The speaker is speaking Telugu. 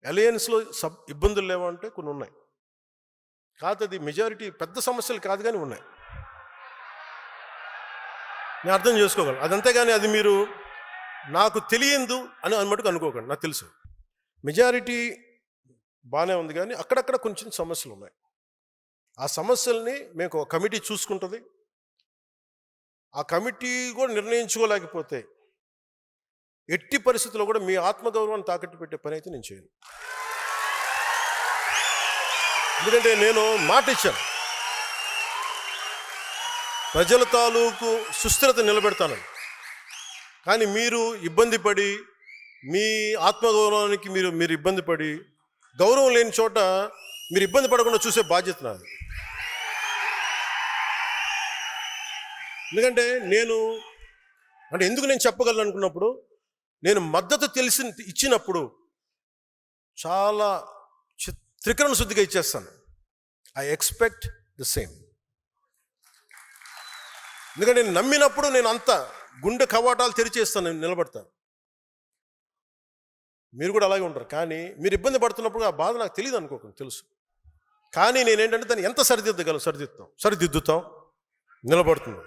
అలయన్స్లో ఇబ్బందులు లేవా అంటే కొన్ని ఉన్నాయి. కాదు, అది మెజారిటీ పెద్ద సమస్యలు కాదు, కానీ ఉన్నాయి. నేను అర్థం చేసుకోగలను అదంతే, కానీ అది మీరు నాకు తెలియదు అని మటుకు అనుకోకండి. నాకు తెలుసు మెజారిటీ బాగానే ఉంది, కానీ అక్కడక్కడ కొంచెం సమస్యలు ఉన్నాయి. ఆ సమస్యల్ని మేము ఒక కమిటీ చూసుకుంటుంది. ఆ కమిటీ కూడా నిర్ణయించుకోలేకపోతే ఎట్టి పరిస్థితుల్లో కూడా మీ ఆత్మగౌరవాన్ని తాకట్టు పెట్టే పని అయితే నేను చేయను. ఎందుకంటే నేను మాట ఇచ్చాను, ప్రజల తాలూకు సుస్థిరత నిలబెడతానని. కానీ మీరు ఇబ్బంది పడి, మీ ఆత్మగౌరవానికి మీరు ఇబ్బంది పడి, గౌరవం లేని చోట మీరు ఇబ్బంది పడకుండా చూసే బాధ్యత నాది. ఎందుకంటే ఎందుకు నేను చెప్పగలను అనుకున్నప్పుడు, నేను మద్దతు ఇచ్చినప్పుడు చాలా త్రికరణ శుద్ధిగా ఇచ్చేస్తాను. I expect the same. ఎందుకంటే నేను నమ్మినప్పుడు నేను అంత గుండె కవాటాలు తెరిచేస్తాను, నేను నిలబడతాను. మీరు కూడా అలాగే ఉంటారు. కానీ మీరు ఇబ్బంది పడుతున్నప్పుడు ఆ బాధ నాకు తెలియదు అనుకోకండి, తెలుసు. కానీ నేనేంటంటే దాన్ని ఎంత సరిదిద్దుతాం, నిలబడుతుంది.